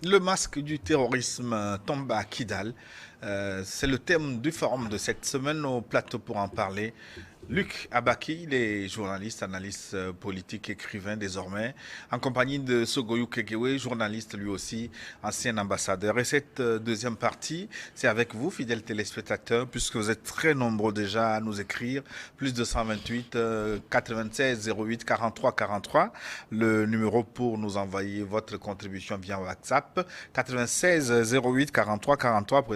Le masque du terrorisme tombe à Kidal. C'est le thème du forum de cette semaine au plateau pour en parler. Luc Abaki, il est journaliste, analyste politique, écrivain désormais, en compagnie de Sogoyou Kegewe, journaliste lui aussi, ancien ambassadeur. Et cette deuxième partie, c'est avec vous, fidèles téléspectateurs, puisque vous êtes très nombreux déjà à nous écrire, plus de 128 96 08 43 43, le numéro pour nous envoyer votre contribution via WhatsApp, 96 08 43 43,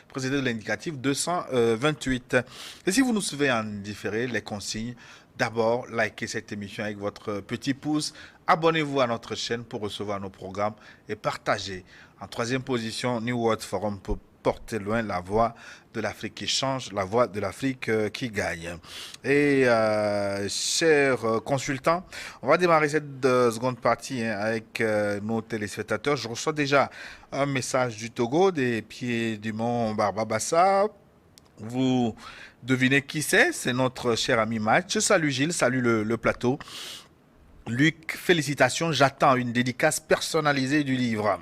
précédé de l'indicatif 228. Et si vous nous suivez en différé, les consignes. D'abord, likez cette émission avec votre petit pouce. Abonnez-vous à notre chaîne pour recevoir nos programmes et partagez. En troisième position, New World Forum pour porter loin la voix de l'Afrique qui change, la voix de l'Afrique qui gagne. Et chers consultants, on va démarrer cette seconde partie avec nos téléspectateurs. Je reçois déjà un message du Togo, des pieds du mont Barbabassa. Vous devinez qui c'est notre cher ami Match. Salut Gilles, salut le plateau. Luc, félicitations, j'attends une dédicace personnalisée du livre.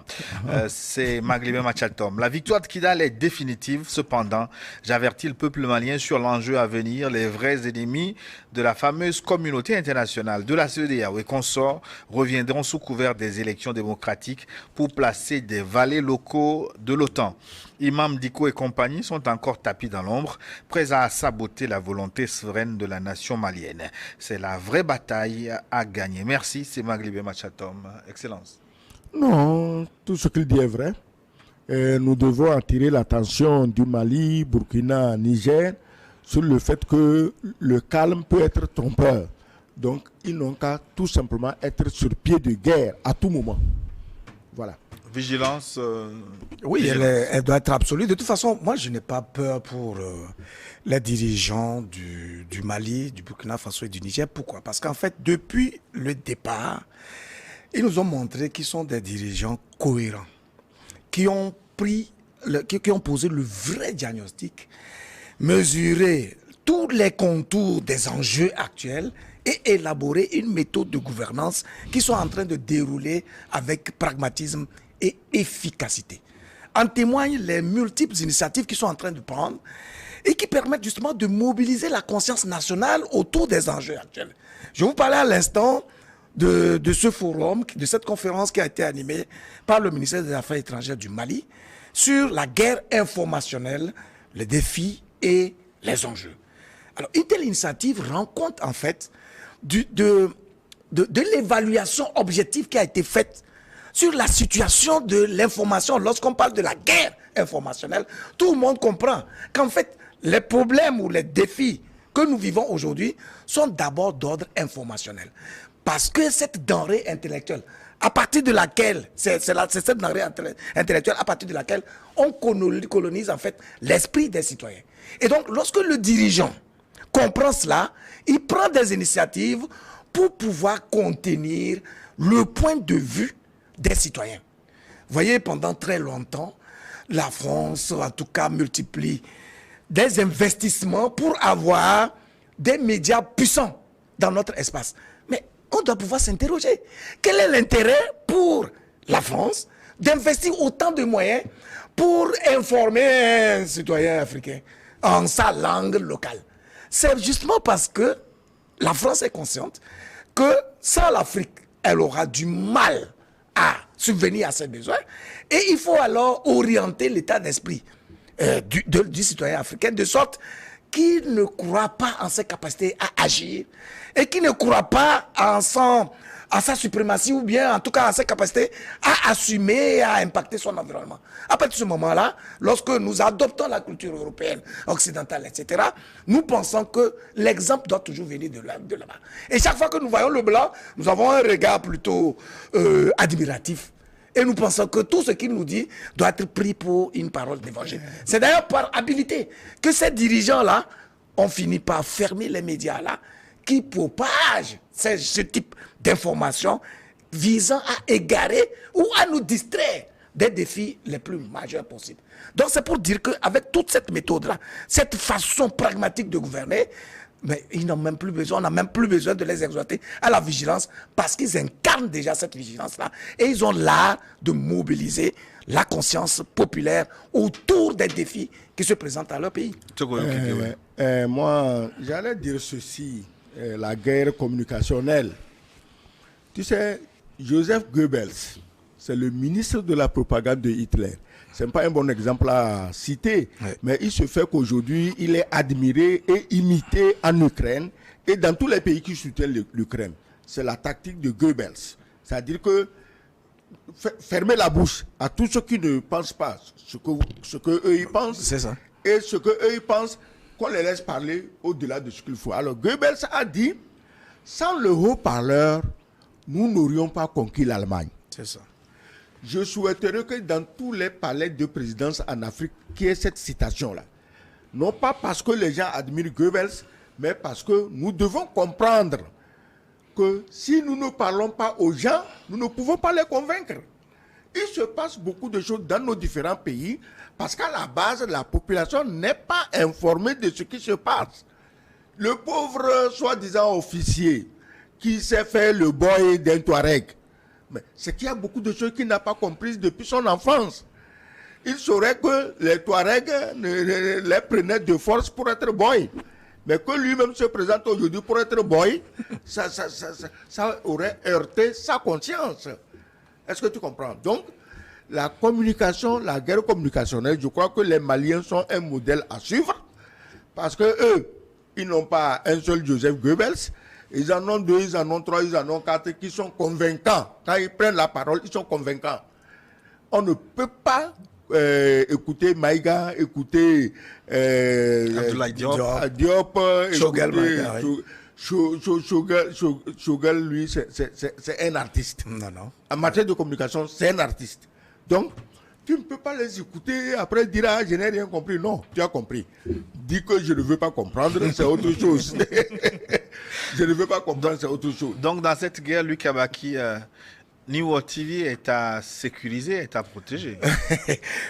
C'est Maglibé Machatom. La victoire de Kidal est définitive, cependant, j'avertis le peuple malien sur l'enjeu à venir. Les vrais ennemis de la fameuse communauté internationale de la CEDEAO et consorts reviendront sous couvert des élections démocratiques pour placer des valets locaux de l'OTAN. Imam Diko et compagnie sont encore tapis dans l'ombre, prêts à saboter la volonté souveraine de la nation malienne. C'est la vraie bataille à gagner. Merci, c'est Maglibé Machatom. Excellence. Non, tout ce qu'il dit est vrai. Nous devons attirer l'attention du Mali, Burkina, Niger sur le fait que le calme peut être trompeur. Donc, ils n'ont qu'à tout simplement être sur pied de guerre à tout moment. Voilà. Vigilance. Oui, vigilance. elle doit être absolue. De toute façon, moi, je n'ai pas peur pour les dirigeants du Mali, du Burkina Faso et du Niger. Pourquoi? Parce qu'en fait, depuis le départ, ils nous ont montré qu'ils sont des dirigeants cohérents, qui ont posé le vrai diagnostic, mesuré tous les contours des enjeux actuels et élaboré une méthode de gouvernance qui sont en train de dérouler avec pragmatisme et efficacité. En témoignent les multiples initiatives qu'ils sont en train de prendre et qui permettent justement de mobiliser la conscience nationale autour des enjeux actuels. Je vous parlais à l'instant de ce forum, de cette conférence qui a été animée par le ministère des Affaires étrangères du Mali sur la guerre informationnelle, les défis et les enjeux. Alors, une telle initiative rend compte en fait de l'évaluation objective qui a été faite sur la situation de l'information. Lorsqu'on parle de la guerre informationnelle, tout le monde comprend qu'en fait, les problèmes ou les défis que nous vivons aujourd'hui sont d'abord d'ordre informationnel. Parce que cette denrée intellectuelle, à partir de laquelle, c'est cette denrée intellectuelle à partir de laquelle on colonise en fait l'esprit des citoyens. Et donc, lorsque le dirigeant comprend cela, il prend des initiatives pour pouvoir contenir le point de vue des citoyens. Vous voyez, pendant très longtemps, la France, en tout cas, multiplie des investissements pour avoir des médias puissants dans notre espace. Mais on doit pouvoir s'interroger. Quel est l'intérêt pour la France d'investir autant de moyens pour informer un citoyen africain en sa langue locale? C'est justement parce que la France est consciente que sans l'Afrique, elle aura du mal à subvenir à ses besoins. Et il faut alors orienter l'état d'esprit du citoyen africain de sorte qu'il ne croit pas en ses capacités à agir et qu'il ne croit pas en sa suprématie ou bien en tout cas en ses capacités à assumer et à impacter son environnement. À partir de ce moment-là, lorsque nous adoptons la culture européenne, occidentale, etc., nous pensons que l'exemple doit toujours venir de là-bas. Et chaque fois que nous voyons le blanc, nous avons un regard plutôt admiratif. Et nous pensons que tout ce qu'il nous dit doit être pris pour une parole d'évangile. C'est d'ailleurs par habilité que ces dirigeants-là ont fini par fermer les médias-là qui propagent ce type d'informations visant à égarer ou à nous distraire des défis les plus majeurs possibles. Donc c'est pour dire qu'avec toute cette méthode-là, cette façon pragmatique de gouverner, Mais ils n'ont même plus besoin, on n'a même plus besoin de les exhorter à la vigilance parce qu'ils incarnent déjà cette vigilance-là. Et ils ont l'art de mobiliser la conscience populaire autour des défis qui se présentent à leur pays. Moi, j'allais dire ceci, la guerre communicationnelle. Tu sais, Joseph Goebbels, c'est le ministre de la propagande de Hitler. Ce n'est pas un bon exemple à citer, mais il se fait qu'aujourd'hui, il est admiré et imité en Ukraine et dans tous les pays qui soutiennent l'Ukraine. C'est la tactique de Goebbels. C'est-à-dire que fermer la bouche à tous ceux qui ne pensent pas ce que eux ils pensent. C'est ça. Et ce que eux ils pensent, qu'on les laisse parler au-delà de ce qu'il faut. Alors Goebbels a dit, sans le haut-parleur, nous n'aurions pas conquis l'Allemagne. C'est ça. Je souhaiterais que dans tous les palais de présidence en Afrique, qu'il y ait cette citation-là. Non pas parce que les gens admirent Goebbels, mais parce que nous devons comprendre que si nous ne parlons pas aux gens, nous ne pouvons pas les convaincre. Il se passe beaucoup de choses dans nos différents pays parce qu'à la base, la population n'est pas informée de ce qui se passe. Le pauvre soi-disant officier qui s'est fait le boy d'un Touareg, mais c'est qu'il y a beaucoup de choses qu'il n'a pas comprises depuis son enfance. Il saurait que les Touaregs les prenaient de force pour être boy. Mais que lui-même se présente aujourd'hui pour être boy, ça aurait heurté sa conscience. Est-ce que tu comprends? Donc, la communication, la guerre communicationnelle, je crois que les Maliens sont un modèle à suivre. Parce que eux, ils n'ont pas un seul Joseph Goebbels. Ils en ont 2, ils en ont 3, ils en ont 4 qui sont convaincants. Quand ils prennent la parole, ils sont convaincants. On ne peut pas écouter Maïga, écouter Abdoulaye Diop, Choguel, Choguel, lui, c'est un artiste. Non. En matière de communication, c'est un artiste. Donc, tu ne peux pas les écouter après dire ah, je n'ai rien compris. Non, tu as compris. Dis que je ne veux pas comprendre, c'est autre chose. Je ne veux pas comprendre, c'est autre chose. Donc, dans cette guerre, Luc Abaki, New World TV est à sécuriser, est à protéger.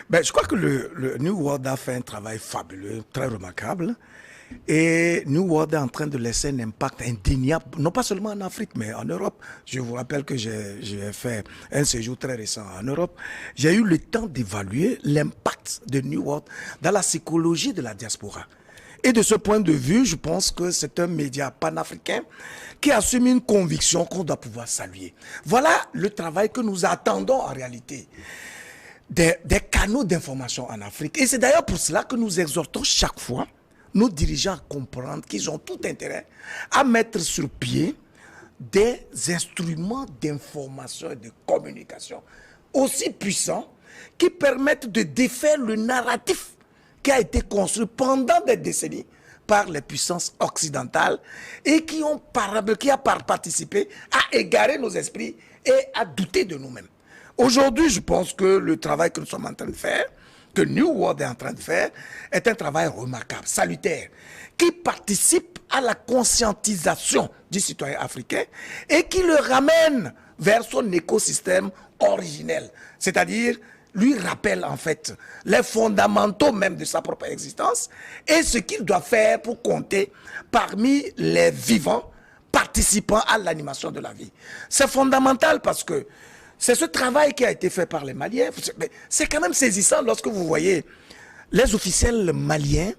Ben, je crois que le New World a fait un travail fabuleux, très remarquable. Et New World est en train de laisser un impact indéniable, non pas seulement en Afrique, mais en Europe. Je vous rappelle que j'ai fait un séjour très récent en Europe. J'ai eu le temps d'évaluer l'impact de New World dans la psychologie de la diaspora. Et de ce point de vue, je pense que c'est un média panafricain qui assume une conviction qu'on doit pouvoir saluer. Voilà le travail que nous attendons en réalité des canaux d'information en Afrique. Et c'est d'ailleurs pour cela que nous exhortons chaque fois nos dirigeants à comprendre qu'ils ont tout intérêt à mettre sur pied des instruments d'information et de communication aussi puissants qui permettent de défaire le narratif qui a été construit pendant des décennies par les puissances occidentales et qui a participé à égarer nos esprits et à douter de nous-mêmes. Aujourd'hui, je pense que le travail que nous sommes en train de faire, que New World est en train de faire, est un travail remarquable, salutaire, qui participe à la conscientisation du citoyen africain et qui le ramène vers son écosystème originel, c'est-à-dire lui rappelle en fait les fondamentaux même de sa propre existence et ce qu'il doit faire pour compter parmi les vivants participant à l'animation de la vie. C'est fondamental parce que c'est ce travail qui a été fait par les Maliens. C'est quand même saisissant lorsque vous voyez les officiels maliens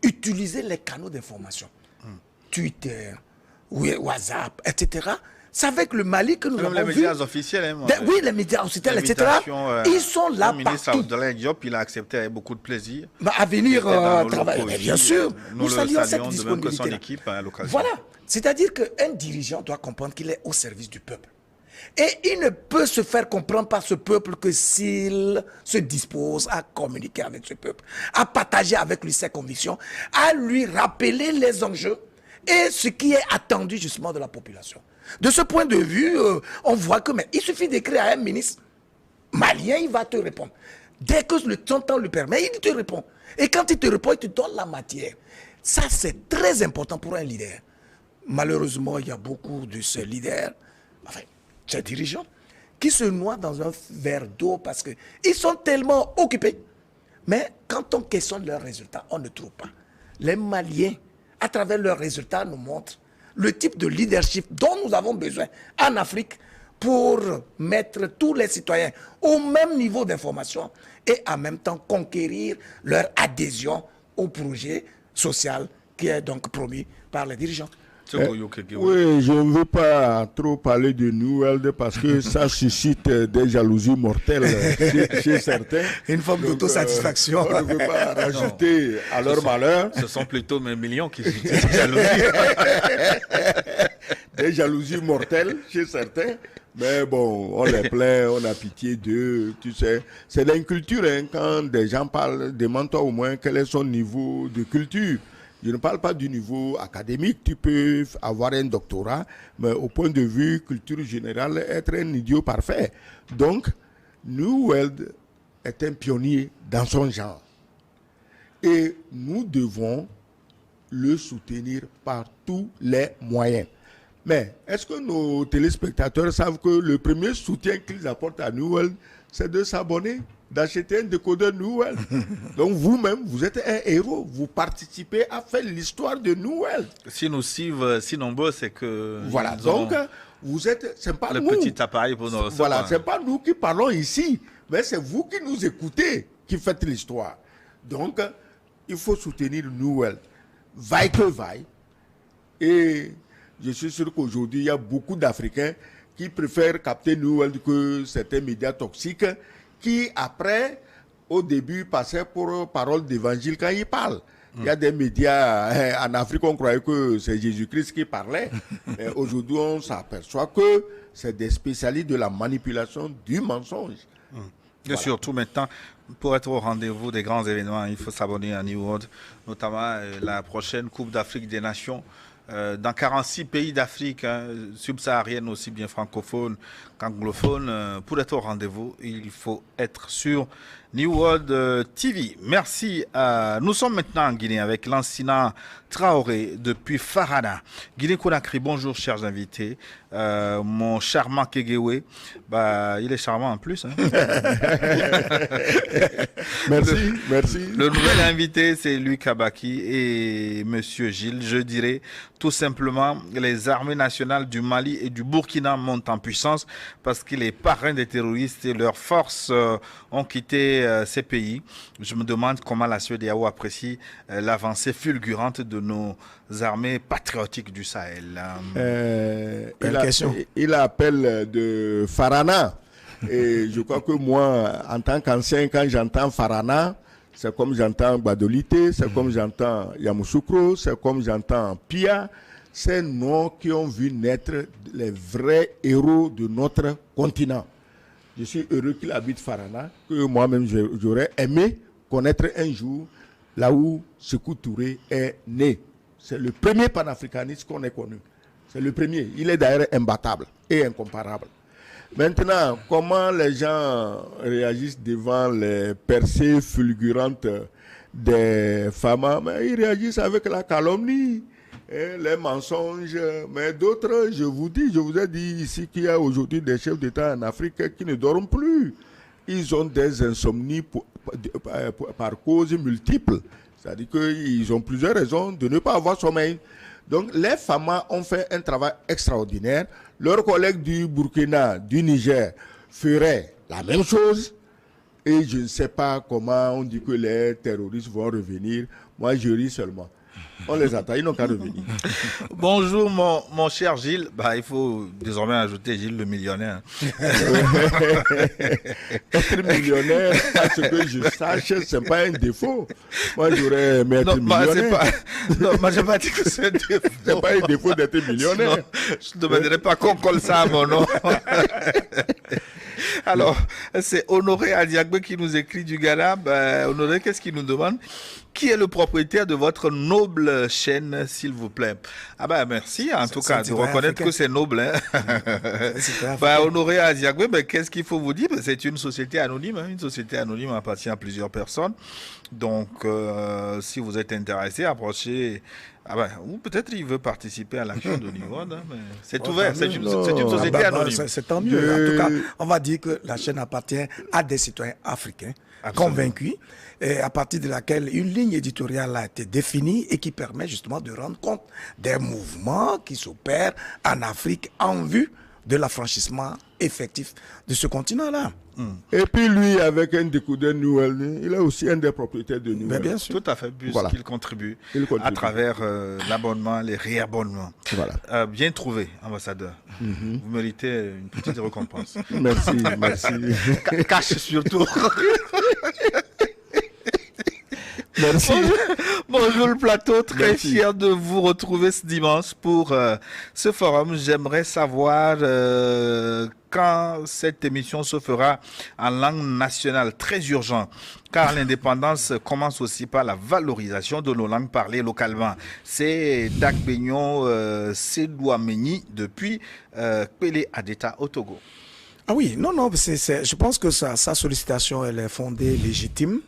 utiliser les canaux d'information. Twitter, WhatsApp, etc. C'est avec le Mali que nous avons vu... les médias officiels. Hein, oui, les médias officiels, etc. Ils sont là partout. Le ministre Abdoulaye Diop, il a accepté avec beaucoup de plaisir. À venir travailler. Mais bien sûr, nous saluons cette disponibilité. Voilà. C'est-à-dire qu'un dirigeant doit comprendre qu'il est au service du peuple. Et il ne peut se faire comprendre par ce peuple que s'il se dispose à communiquer avec ce peuple, à partager avec lui ses convictions, à lui rappeler les enjeux et ce qui est attendu justement de la population. De ce point de vue, on voit que il suffit d'écrire à un ministre malien, il va te répondre. Dès que son temps le permet, il te répond. Et quand il te répond, il te donne la matière. Ça, c'est très important pour un leader. Malheureusement, il y a beaucoup de ces leaders, enfin, ces dirigeants, qui se noient dans un verre d'eau parce qu'ils sont tellement occupés. Mais quand on questionne leurs résultats, on ne trouve pas. Les Maliens, à travers leurs résultats, nous montrent le type de leadership dont nous avons besoin en Afrique pour mettre tous les citoyens au même niveau d'information et en même temps conquérir leur adhésion au projet social qui est donc promis par les dirigeants. Oui, je ne veux pas trop parler de New World parce que ça suscite des jalousies mortelles chez certains. Une forme d'autosatisfaction. On ne veut pas rajouter à leur malheur. Ce sont plutôt mes millions qui suscitent des jalousies. Des jalousies mortelles chez certains. Mais bon, on les plaint, on a pitié d'eux, tu sais. C'est l'inculture, hein, quand des gens parlent, demande-toi au moins quel est son niveau de culture. Je ne parle pas du niveau académique, tu peux avoir un doctorat, mais au point de vue culture générale, être un idiot parfait. Donc, New World est un pionnier dans son genre. Et nous devons le soutenir par tous les moyens. Mais est-ce que nos téléspectateurs savent que le premier soutien qu'ils apportent à New World, c'est de s'abonner, d'acheter un décodeur New World? Donc vous-même, vous êtes un héros. Vous participez à faire l'histoire de New World. Si nous suivent si nombreux, c'est que... Voilà, donc vous êtes... C'est pas le nous. petit appareil pour nous recevoir. Voilà, c'est pas nous qui parlons ici, mais c'est vous qui nous écoutez, qui faites l'histoire. Donc, il faut soutenir New World. Vaille que vaille. Et je suis sûr qu'aujourd'hui, il y a beaucoup d'Africains qui préfèrent capter New World que certains médias toxiques qui, après, au début, passaient pour parole d'évangile quand ils parlent. Il y a des médias, en Afrique, on croyait que c'est Jésus-Christ qui parlait. Mais aujourd'hui, on s'aperçoit que c'est des spécialistes de la manipulation du mensonge. Et surtout maintenant, pour être au rendez-vous des grands événements, il faut s'abonner à New World, notamment la prochaine Coupe d'Afrique des Nations. Dans 46 pays d'Afrique, hein, subsaharienne, aussi bien francophone qu'anglophone, pour être au rendez-vous, il faut être sur New World TV. Merci. Nous sommes maintenant en Guinée avec Lansina Traoré depuis Farana. Guinée-Conakry, bonjour chers invités. Mon charmant Kegewe, bah, il est charmant en plus. Hein. Merci. Le nouvel invité, c'est Luc Abaki et Monsieur Gilles. Je dirais tout simplement les armées nationales du Mali et du Burkina montent en puissance parce que les parrains des terroristes et leurs forces ont quitté ces pays. Je me demande comment la CEDEAO apprécie l'avancée fulgurante de nos armées patriotiques du Sahel. Il appelle de Farana. Et je crois que moi, en tant qu'ancien, quand j'entends Farana, c'est comme j'entends Badolité, c'est comme j'entends Yamoussoukro, c'est comme j'entends Pia. Ces noms qui ont vu naître les vrais héros de notre continent. Je suis heureux qu'il habite Farana, que moi-même j'aurais aimé connaître un jour là où Sékou Touré est né. C'est le premier panafricaniste qu'on ait connu. C'est le premier. Il est d'ailleurs imbattable et incomparable. Maintenant, comment les gens réagissent devant les percées fulgurantes des femmes? Mais ils réagissent avec la calomnie, les mensonges. Mais d'autres, je vous ai dit ici qu'il y a aujourd'hui des chefs d'État en Afrique qui ne dorment plus. Ils ont des insomnies par causes multiples. C'est-à-dire qu'ils ont plusieurs raisons de ne pas avoir sommeil. Donc, les femmes ont fait un travail extraordinaire. Leurs collègues du Burkina, du Niger, feraient la même chose. Et je ne sais pas comment on dit que les terroristes vont revenir. Moi, je ris seulement. On les attend, ils n'ont qu'à revenir. Bonjour mon cher Gilles. Bah, il faut désormais ajouter Gilles le millionnaire. Être millionnaire, à ce que je sache, ce n'est pas un défaut. Moi, j'aurais aimé être millionnaire. Non, moi, je n'ai pas dit que c'est un défaut. Ce n'est pas un défaut d'être millionnaire. Sinon, je ne demanderais pas qu'on colle ça à mon nom. Alors, c'est Honoré Adiagbe qui nous écrit du Ghana. Ben, Honoré, qu'est-ce qu'il nous demande? Qui est le propriétaire de votre noble chaîne, s'il vous plaît? Ah ben merci, en tout cas, de reconnaître que c'est noble. Hein. Ben, Honoré Adiagbe, ben, qu'est-ce qu'il faut vous dire? Ben, c'est une société anonyme. Hein. Une société anonyme appartient à plusieurs personnes. Donc, si vous êtes intéressé, approchez. Ah ben, ou peut-être il veut participer à l'action de Nivode, hein, mais c'est ouvert, c'est une société anonyme. C'est tant mieux. En tout cas, on va dire que la chaîne appartient à des citoyens africains convaincus, et à partir de laquelle une ligne éditoriale a été définie et qui permet justement de rendre compte des mouvements qui s'opèrent en Afrique en vue de l'affranchissement effectif de ce continent-là. Et puis lui, avec un découdeur Nouvelle, il est aussi un des propriétaires de Nouvelle. Bien sûr. Tout à fait, puisqu'il contribue à travers l'abonnement, les réabonnements. Voilà. Bien trouvé, ambassadeur. Vous méritez une petite récompense. Merci, merci. Cash surtout. Merci. Bonjour le plateau, très fier de vous retrouver ce dimanche pour ce forum. J'aimerais savoir quand cette émission se fera en langue nationale, très urgent, car l'indépendance commence aussi par la valorisation de nos langues parlées localement. C'est Dagbenyon Sedouameni depuis Pélé Adeta au Togo. Ah oui, non, je pense que sa sollicitation, elle est fondée, légitime.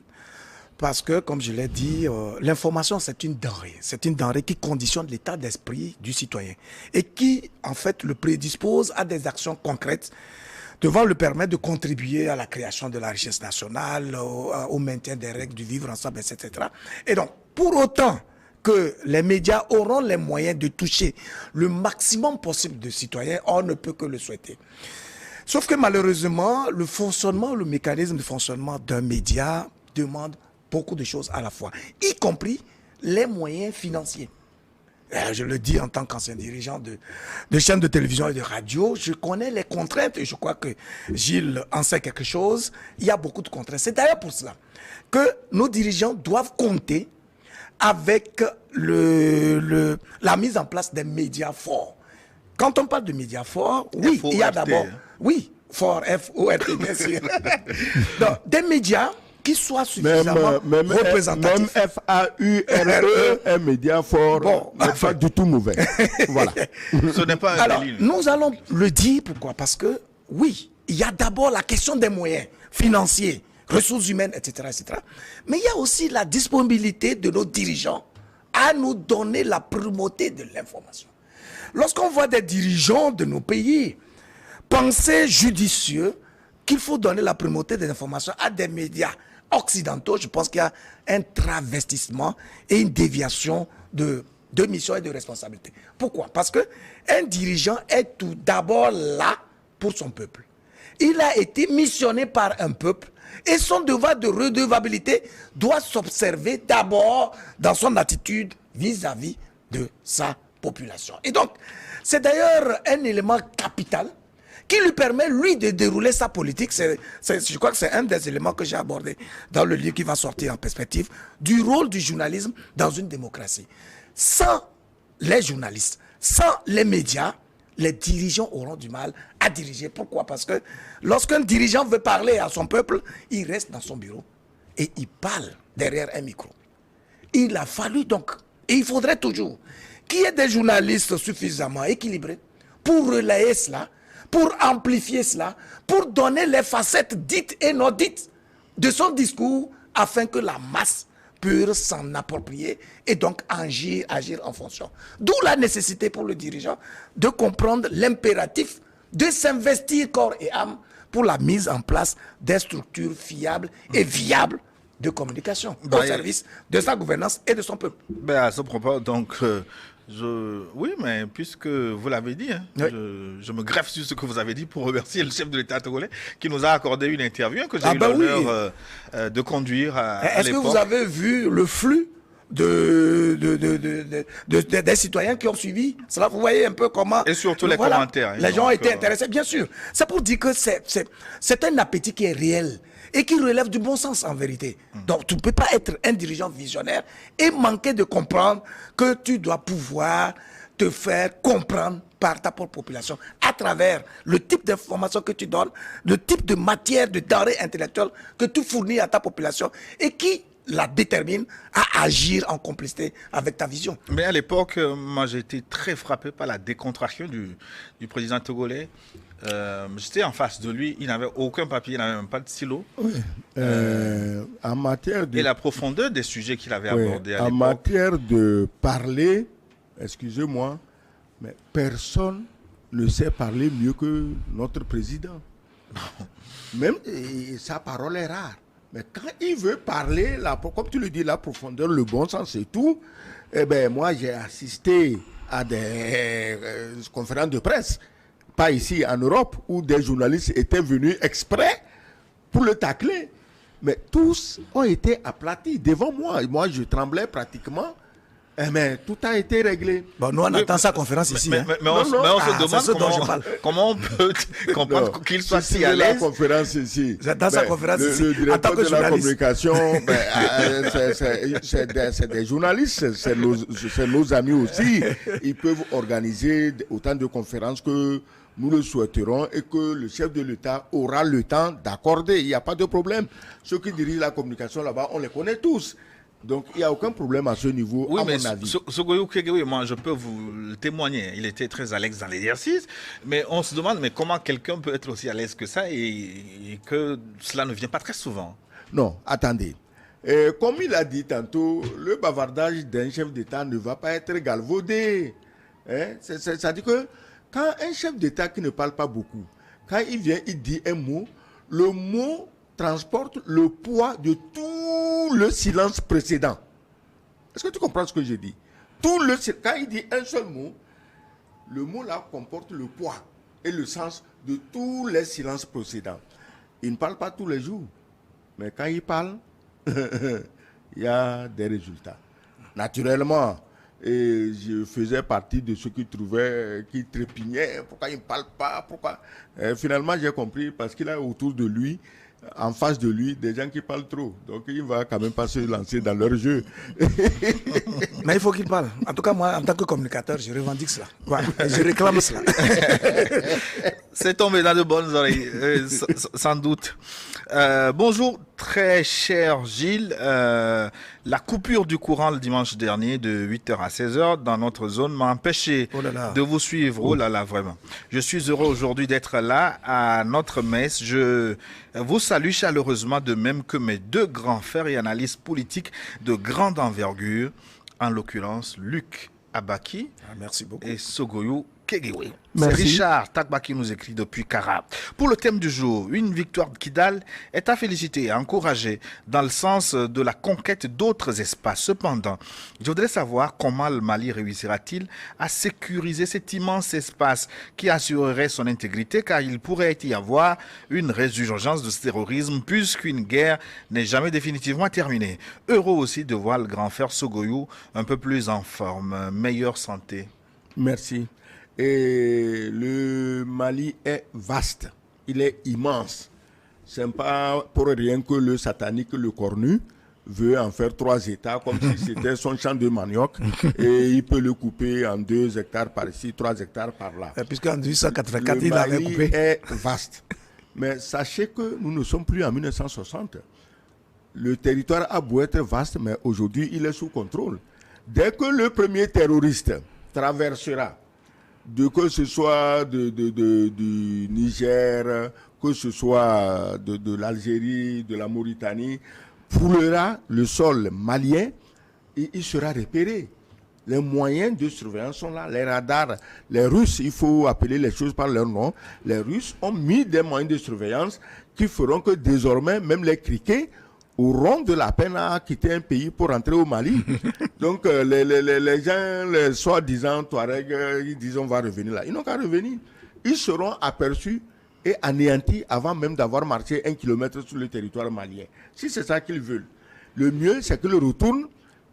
Parce que, comme je l'ai dit, l'information, c'est une denrée. C'est une denrée qui conditionne l'état d'esprit du citoyen et qui, en fait, le prédispose à des actions concrètes devant le permettre de contribuer à la création de la richesse nationale, au maintien des règles du vivre ensemble, etc. Et donc, pour autant que les médias auront les moyens de toucher le maximum possible de citoyens, on ne peut que le souhaiter. Sauf que malheureusement, le mécanisme de fonctionnement d'un média demande beaucoup de choses à la fois, y compris les moyens financiers. Je le dis en tant qu'ancien dirigeant de chaînes de télévision et de radio, je connais les contraintes et je crois que Gilles en sait quelque chose. Il y a beaucoup de contraintes. C'est d'ailleurs pour cela que nos dirigeants doivent compter avec la mise en place des médias forts. Quand on parle de médias forts, oui, il y a d'abord... Oui, fort, F-O-R-T, bien sûr. Donc, des médias qui soient suffisamment représentatifs. Même F-A-U-R-E, un média fort, bon, pas du tout mauvais. Voilà. Ce n'est pas un délit. Nous allons le dire, pourquoi? Parce que, oui, il y a d'abord la question des moyens financiers, ressources humaines, etc., etc. Mais il y a aussi la disponibilité de nos dirigeants à nous donner la primauté de l'information. Lorsqu'on voit des dirigeants de nos pays penser judicieux qu'il faut donner la primauté des informations à des médias occidentaux, je pense qu'il y a un travestissement et une déviation de mission et de responsabilité. Pourquoi? Parce qu'un dirigeant est tout d'abord là pour son peuple. Il a été missionné par un peuple et son devoir de redevabilité doit s'observer d'abord dans son attitude vis-à-vis de sa population. Et donc, c'est d'ailleurs un élément capital qui lui permet, lui, de dérouler sa politique. Je crois que c'est un des éléments que j'ai abordé dans le livre qui va sortir en perspective, du rôle du journalisme dans une démocratie. Sans les journalistes, sans les médias, les dirigeants auront du mal à diriger. Pourquoi? Parce que lorsqu'un dirigeant veut parler à son peuple, il reste dans son bureau et il parle derrière un micro. Il a fallu donc, et il faudrait toujours, qu'il y ait des journalistes suffisamment équilibrés pour relayer cela, pour amplifier cela, pour donner les facettes dites et non dites de son discours afin que la masse puisse s'en approprier et donc agir en fonction. D'où la nécessité pour le dirigeant de comprendre l'impératif de s'investir corps et âme pour la mise en place des structures fiables et viables de communication au service de sa gouvernance et de son peuple. À ce propos, donc... oui, mais puisque vous l'avez dit, hein, oui. je me greffe sur ce que vous avez dit pour remercier le chef de l'État togolais qui nous a accordé une interview que j'ai eu l'honneur de conduire à l'époque. Est-ce que vous avez vu le flux des citoyens qui ont suivi cela? Vous voyez un peu comment... Et surtout les commentaires. Les gens ont été intéressés, bien sûr. C'est pour dire que c'est un appétit qui est réel et qui relève du bon sens en vérité. Donc tu ne peux pas être un dirigeant visionnaire et manquer de comprendre que tu dois pouvoir te faire comprendre par ta propre population à travers le type d'information que tu donnes, le type de matière, de denrée intellectuelle que tu fournis à ta population et qui la détermine à agir en complicité avec ta vision. Mais à l'époque, moi j'ai été très frappé par la décontraction du président togolais. J'étais en face de lui, il n'avait aucun papier, il n'avait même pas de stylo. Oui. En matière de... Et la profondeur des sujets qu'il avait Oui, abordés à en l'époque. matière de parler, excusez-moi, mais personne ne sait parler mieux que notre président. Même sa parole est rare. Mais quand il veut parler, comme tu le dis, la profondeur, le bon sens et tout, eh ben moi j'ai assisté à des conférences de presse, pas ici en Europe, où des journalistes étaient venus exprès pour le tacler. Mais tous ont été aplatis devant moi. Et moi, je tremblais pratiquement. Mais tout a été réglé. Bon, nous, on attend sa conférence ici. Mais on se demande comment on peut comprendre qu'il soit si à l'aise. Conférence ici. J'attends sa conférence ici. Le directeur de la communication, c'est des journalistes, c'est nos amis aussi. Ils peuvent organiser autant de conférences que nous le souhaiterons et que le chef de l'État aura le temps d'accorder. Il n'y a pas de problème. Ceux qui dirigent la communication là-bas, on les connaît tous. Donc, il n'y a aucun problème à ce niveau, oui, à mais mon avis. Sogoyou Kegewé, moi, je peux vous le témoigner. Il était très à l'aise dans l'exercice. Mais on se demande, mais comment quelqu'un peut être aussi à l'aise que ça et que cela ne vient pas très souvent? Non, attendez. Comme il a dit tantôt, le bavardage d'un chef d'État ne va pas être galvaudé. C'est-à-dire que quand un chef d'État qui ne parle pas beaucoup, quand il vient, il dit un mot, le mot transporte le poids de tout le silence précédent. Est-ce que tu comprends ce que je dis? Quand il dit un seul mot, le mot là comporte le poids et le sens de tous les silences précédents. Il ne parle pas tous les jours, mais quand il parle, il y a des résultats. Naturellement, et je faisais partie de ceux qui trépignaient, pourquoi il ne parle pas, pourquoi. Finalement, j'ai compris, parce qu'il a autour de lui, en face de lui, des gens qui parlent trop. Donc, il ne va quand même pas se lancer dans leur jeu. Mais il faut qu'il parle. En tout cas, moi, en tant que communicateur, je revendique cela. Ouais, je réclame cela. C'est tombé dans de bonnes oreilles, sans doute. Bonjour, très cher Gilles. La coupure du courant le dimanche dernier de 8h à 16h dans notre zone m'a empêché de vous suivre. Oh là là, vraiment. Je suis heureux aujourd'hui d'être là à notre messe. Je vous salue chaleureusement, de même que mes deux grands frères et analystes politiques de grande envergure, en l'occurrence Luc Abaki merci beaucoup. et Sogoyou Kegewé. C'est Richard Takba qui nous écrit depuis Kara. Pour le thème du jour, une victoire de Kidal est à féliciter et à encourager dans le sens de la conquête d'autres espaces. Cependant, je voudrais savoir comment le Mali réussira-t-il à sécuriser cet immense espace qui assurerait son intégrité, car il pourrait y avoir une résurgence de ce terrorisme puisqu'une guerre n'est jamais définitivement terminée. Heureux aussi de voir le grand frère Sogoyou un peu plus en forme, meilleure santé. Merci. Et le Mali est vaste, il est immense. C'est pas pour rien que le satanique, le cornu, veut en faire 3 États comme si c'était son champ de manioc et il peut le couper en 2 hectares par ici, 3 hectares par là. Puisqu'en 1884, il avait coupé. Le Mali est vaste. Mais sachez que nous ne sommes plus en 1960. Le territoire a beau être vaste, mais aujourd'hui, il est sous contrôle. Dès que le premier terroriste traversera, que ce soit du Niger, que ce soit de l'Algérie, de la Mauritanie, foulera le sol malien et il sera repéré. Les moyens de surveillance sont là, les radars. Les Russes, il faut appeler les choses par leur nom, les Russes ont mis des moyens de surveillance qui feront que désormais, même les criquets auront de la peine à quitter un pays pour rentrer au Mali. Donc les gens, les soi-disant Touaregs, ils disent on va revenir là. Ils n'ont qu'à revenir. Ils seront aperçus et anéantis avant même d'avoir marché 1 kilomètre sur le territoire malien. Si c'est ça qu'ils veulent. Le mieux, c'est qu'ils retournent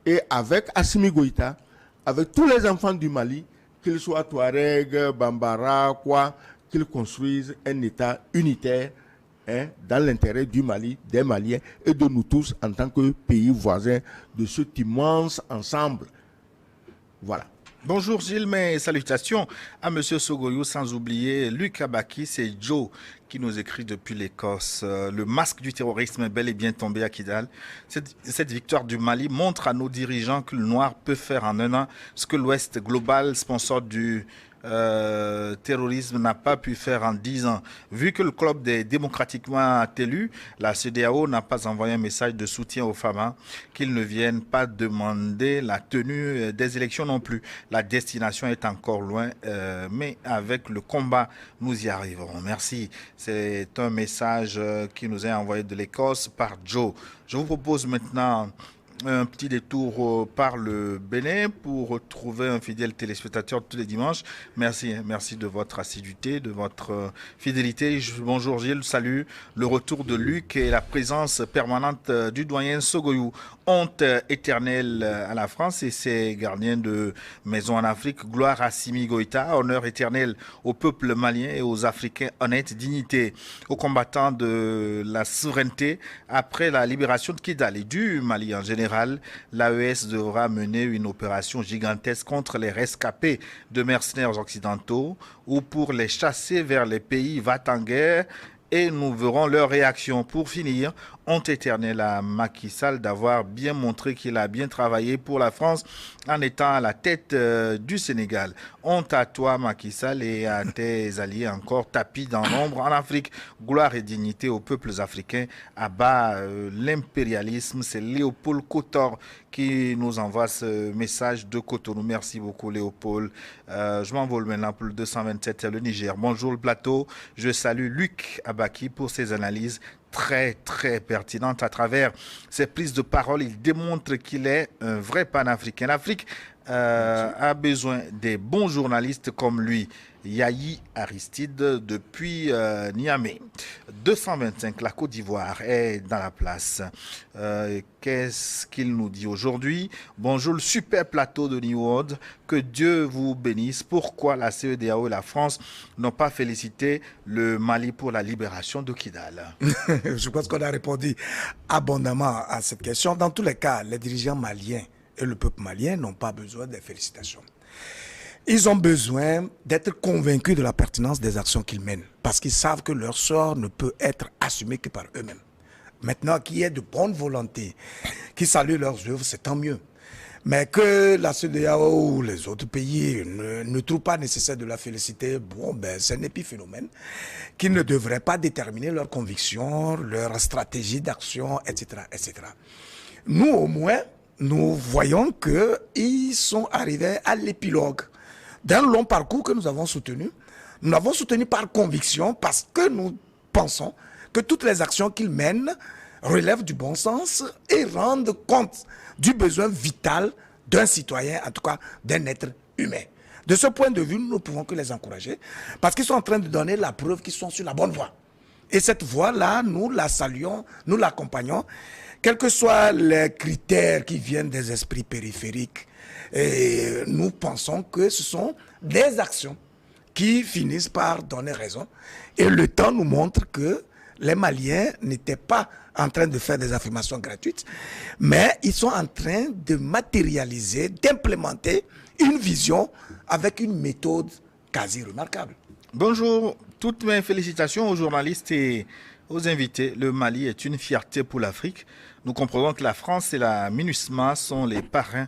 et avec Assimi Goïta, avec tous les enfants du Mali, qu'ils soient Touaregs, Bambara, qu'ils construisent un État unitaire, dans l'intérêt du Mali, des Maliens et de nous tous en tant que pays voisins de cet immense ensemble. Voilà. Bonjour Gilles, mes salutations à Monsieur Sogoyou, sans oublier Luc Abaki, c'est Joe qui nous écrit depuis l'Écosse. Le masque du terrorisme est bel et bien tombé à Kidal. Cette victoire du Mali montre à nos dirigeants que le noir peut faire en un an ce que l'Ouest global, sponsor du terrorisme, n'a pas pu faire en 10 ans. Vu que le club est démocratiquement élu, la CEDEAO n'a pas envoyé un message de soutien aux femmes, qu'ils ne viennent pas demander la tenue des élections non plus. La destination est encore loin, mais avec le combat, nous y arriverons. Merci. C'est un message qui nous est envoyé de l'Écosse par Joe. Je vous propose maintenant un petit détour par le Bénin pour retrouver un fidèle téléspectateur tous les dimanches. Merci, merci de votre assiduité, de votre fidélité. Bonjour Gilles, salut. Le retour de Luc et la présence permanente du doyen Sogoyou. Honte éternelle à la France et ses gardiens de maison en Afrique. Gloire à Simi Goïta, honneur éternel au peuple malien et aux Africains honnêtes, dignité aux combattants de la souveraineté après la libération de Kidal et du Mali en général. L'AES devra mener une opération gigantesque contre les rescapés de mercenaires occidentaux ou pour les chasser vers les pays va-t-en-guerre et nous verrons leur réaction. Pour finir, honte éternelle à Macky Sall d'avoir bien montré qu'il a bien travaillé pour la France en étant à la tête du Sénégal. Honte à toi Macky Sall et à tes alliés encore tapis dans l'ombre en Afrique. Gloire et dignité aux peuples africains. À bas l'impérialisme. C'est Léopold Kotor qui nous envoie ce message de Cotonou. Merci beaucoup Léopold. Je m'envole maintenant pour le 227 le Niger. Bonjour le plateau. Je salue Luc Abaki pour ses analyses très pertinentes à travers ses prises de parole. Il démontre qu'il est un vrai panafricain. L'Afrique a besoin des bons journalistes comme lui. Yahi Aristide depuis Niamey. 225, la Côte d'Ivoire est dans la place. Qu'est-ce qu'il nous dit aujourd'hui? Bonjour, le super plateau de New World. Que Dieu vous bénisse. Pourquoi la CEDEAO et la France n'ont pas félicité le Mali pour la libération de Kidal? Je pense qu'on a répondu abondamment à cette question. Dans tous les cas, les dirigeants maliens et le peuple malien n'ont pas besoin de félicitations. Ils ont besoin d'être convaincus de la pertinence des actions qu'ils mènent, parce qu'ils savent que leur sort ne peut être assumé que par eux-mêmes. Maintenant, qu'il y ait de bonne volonté, qui saluent leurs œuvres, c'est tant mieux. Mais que la CEDEAO ou les autres pays ne trouvent pas nécessaire de la féliciter, bon, ben, c'est un épiphénomène qui ne devrait pas déterminer leurs convictions, leur stratégie d'action, etc., etc. Nous, au moins, nous voyons qu'ils sont arrivés à l'épilogue d'un long parcours que nous avons soutenu. Nous l'avons soutenu par conviction parce que nous pensons que toutes les actions qu'ils mènent relèvent du bon sens et rendent compte du besoin vital d'un citoyen, en tout cas d'un être humain. De ce point de vue, nous ne pouvons que les encourager parce qu'ils sont en train de donner la preuve qu'ils sont sur la bonne voie. Et cette voie-là, nous la saluons, nous l'accompagnons, quels que soient les critères qui viennent des esprits périphériques. Et nous pensons que ce sont des actions qui finissent par donner raison. Et le temps nous montre que les Maliens n'étaient pas en train de faire des affirmations gratuites, mais ils sont en train de matérialiser, d'implémenter une vision avec une méthode quasi remarquable. Bonjour, toutes mes félicitations aux journalistes et aux invités. Le Mali est une fierté pour l'Afrique. Nous comprenons que la France et la MINUSMA sont les parrains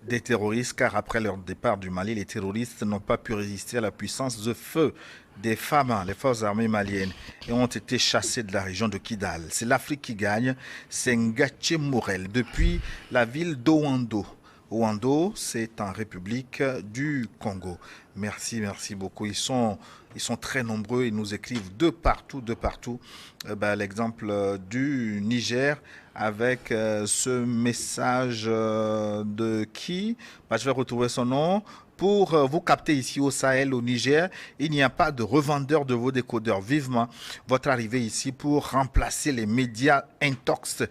des terroristes, car après leur départ du Mali, les terroristes n'ont pas pu résister à la puissance de feu des femmes, les forces armées maliennes, et ont été chassés de la région de Kidal. C'est l'Afrique qui gagne, c'est Ngache Morel, depuis la ville d'Ouando. Ouando, c'est en République du Congo. Merci, merci beaucoup. Ils sont très nombreux, ils nous écrivent de partout. L'exemple du Niger avec ce message de qui? Je vais retrouver son nom. Pour vous capter ici au Sahel, au Niger, il n'y a pas de revendeur de vos décodeurs. Vivement votre arrivée ici pour remplacer les médias intox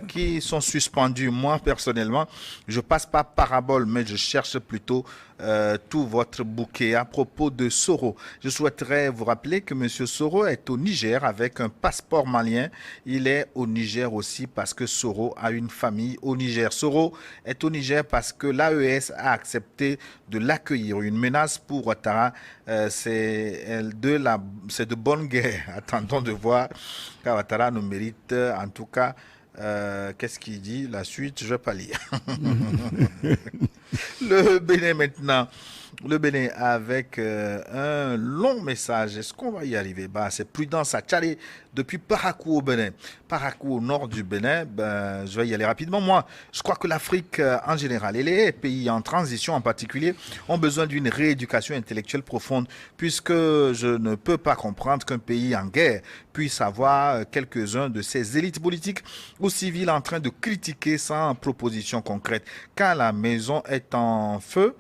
qui sont suspendus. Moi, personnellement, je passe pas parabole, mais je cherche plutôt tout votre bouquet. À propos de Soro, je souhaiterais vous rappeler que M. Soro est au Niger avec un passeport malien. Il est au Niger aussi parce que Soro a une famille au Niger. Soro est au Niger parce que l'AES a accepté de l'accueillir. Une menace pour Ouattara, c'est de bonne guerre. Attendons de voir, car Ouattara nous mérite, en tout cas, qu'est-ce qu'il dit? La suite, je ne vais pas lire. Le Bénin maintenant. Le Bénin avec un long message. Est-ce qu'on va y arriver? C'est Prudence à Tchalé depuis Parakou au Bénin. Parakou au nord du Bénin, je vais y aller rapidement. Moi, je crois que l'Afrique en général et les pays en transition en particulier ont besoin d'une rééducation intellectuelle profonde, puisque je ne peux pas comprendre qu'un pays en guerre puisse avoir quelques-uns de ses élites politiques ou civiles en train de critiquer sans proposition concrète. Quand la maison est en feu,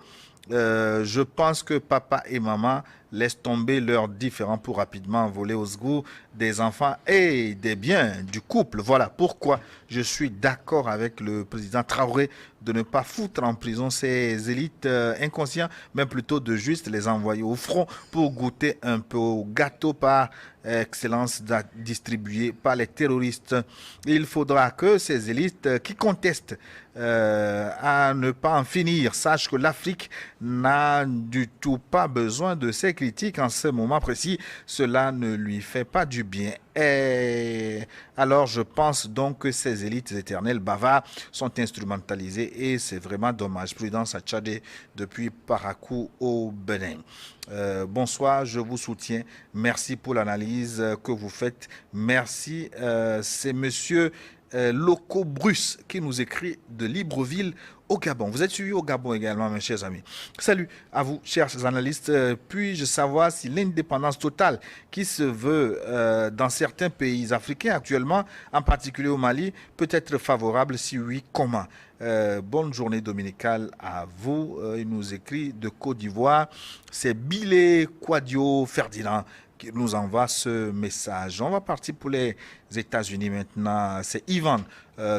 je pense que papa et maman laissent tomber leurs différends pour rapidement voler au secours des enfants et des biens du couple. Voilà pourquoi je suis d'accord avec le président Traoré de ne pas foutre en prison ces élites inconscients, mais plutôt de juste les envoyer au front pour goûter un peu au gâteau par excellence distribué par les terroristes. Il faudra que ces élites qui contestent à ne pas en finir sachent que l'Afrique n'a du tout pas besoin de ces critiques en ce moment précis. Cela ne lui fait pas du bien. Et alors je pense donc que ces élites éternelles bavards sont instrumentalisées et c'est vraiment dommage. Prudence à Tchadé depuis Parakou au Bénin. Bonsoir, je vous soutiens. Merci pour l'analyse que vous faites. Merci. C'est monsieur Loco Bruce qui nous écrit de Libreville au Gabon. Vous êtes suivi au Gabon également, mes chers amis. Salut à vous, chers analystes. Puis-je savoir si l'indépendance totale qui se veut dans certains pays africains actuellement, en particulier au Mali, peut être favorable? Si oui, comment? Bonne journée dominicale à vous. Il nous écrit de Côte d'Ivoire. C'est Bilé Quadio Ferdinand qui nous envoie ce message. On va partir pour les États-Unis maintenant. C'est Ivan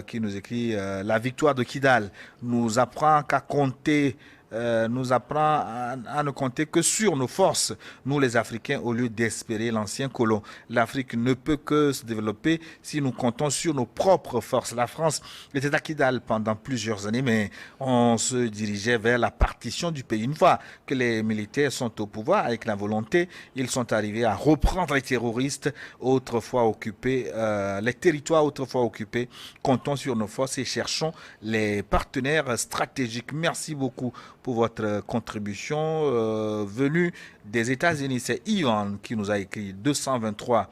qui nous écrit la victoire de Kidal nous apprend qu'à compter. Nous apprend à ne compter que sur nos forces, nous les Africains, au lieu d'espérer l'ancien colon. L'Afrique ne peut que se développer si nous comptons sur nos propres forces. La France était à Kidal pendant plusieurs années, mais on se dirigeait vers la partition du pays. Une fois que les militaires sont au pouvoir, avec la volonté, ils sont arrivés à reprendre les terroristes autrefois occupés, les territoires autrefois occupés. Comptons sur nos forces et cherchons les partenaires stratégiques. Merci beaucoup pour votre contribution venue des États-Unis. C'est Ivan qui nous a écrit 223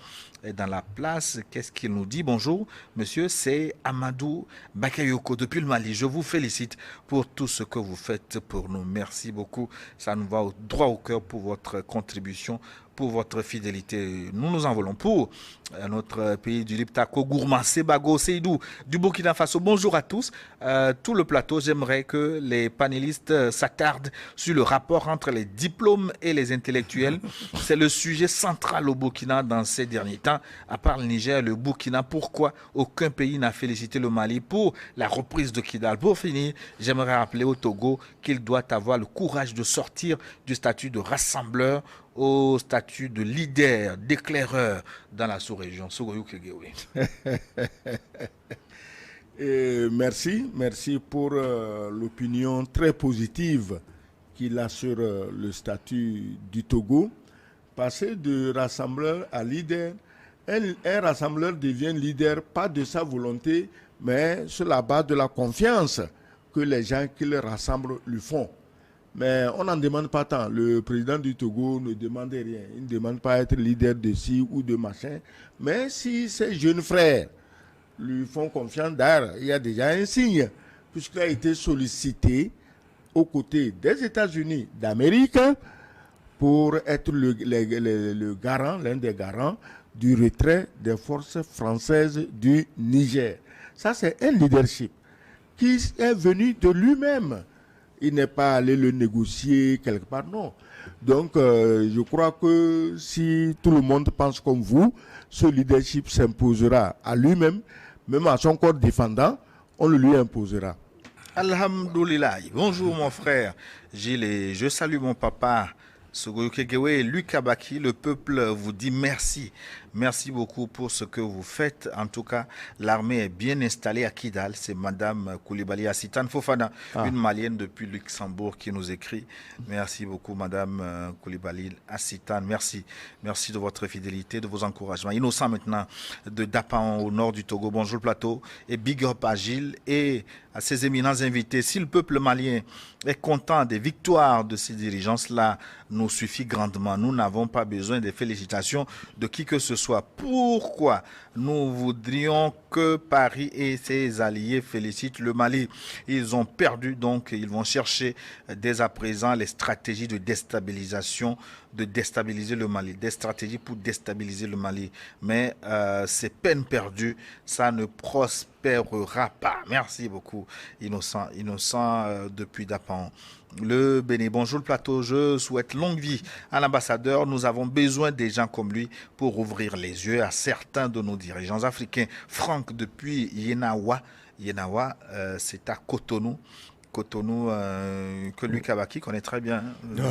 dans la place. Qu'est-ce qu'il nous dit? Bonjour, monsieur, c'est Amadou Bakayoko depuis le Mali. Je vous félicite pour tout ce que vous faites pour nous. Merci beaucoup. Ça nous va droit au cœur pour votre contribution, pour votre fidélité. Nous nous envolons pour notre pays du Liptako, Gourmand, Sebago, Seydou, du Burkina Faso. Bonjour à tous. Tout le plateau, j'aimerais que les panélistes s'attardent sur le rapport entre les diplômes et les intellectuels. C'est le sujet central au Burkina dans ces derniers temps. À part le Niger, le Burkina, pourquoi aucun pays n'a félicité le Mali pour la reprise de Kidal? Pour finir, j'aimerais rappeler au Togo qu'il doit avoir le courage de sortir du statut de rassembleur au statut de leader, d'éclaireur dans la sous-région. Merci pour l'opinion très positive qu'il a sur le statut du Togo. Passer de rassembleur à leader, un rassembleur devient leader pas de sa volonté, mais sur la base de la confiance que les gens qui le rassemblent lui font. Mais on n'en demande pas tant. Le président du Togo ne demande rien. Il ne demande pas à être leader de ci ou de machin. Mais si ses jeunes frères lui font confiance, d'ailleurs, il y a déjà un signe, puisqu'il a été sollicité aux côtés des États-Unis d'Amérique pour être le garant, l'un des garants du retrait des forces françaises du Niger. Ça, c'est un leadership qui est venu de lui-même. Il n'est pas allé le négocier quelque part, non. Donc, je crois que si tout le monde pense comme vous, ce leadership s'imposera à lui-même, même à son corps défendant, on le lui imposera. Alhamdoulilah. Bonjour mon frère Gilles et je salue mon papa Sogoyo Kegewe et Luc Abaki. Le peuple vous dit merci. Merci beaucoup pour ce que vous faites. En tout cas, l'armée est bien installée à Kidal. C'est Madame Koulibaly Assitane Fofana, une Malienne depuis Luxembourg qui nous écrit. Merci beaucoup Madame Koulibaly Assitane. Merci. Merci de votre fidélité, de vos encouragements. Innocent maintenant de Dapan au nord du Togo. Bonjour le plateau. Et big up à Gilles et à ses éminents invités. Si le peuple malien est content des victoires de ces dirigeants, cela nous suffit grandement. Nous n'avons pas besoin des félicitations de qui que ce soit. Pourquoi nous voudrions que Paris et ses alliés félicitent le Mali? Ils ont perdu, donc ils vont chercher dès à présent les stratégies de déstabilisation, de déstabiliser le Mali, des stratégies pour déstabiliser le Mali. Mais c'est peine perdue, ça ne prospérera pas. Merci beaucoup, Innocent. Innocent depuis Dapan. Le Bénin, bonjour le plateau, je souhaite longue vie à l'ambassadeur. Nous avons besoin des gens comme lui pour ouvrir les yeux à certains de nos dirigeants africains. Franck depuis Yenawa, c'est à Cotonou. Cotonou, que Luc Abaki connaît très bien. Je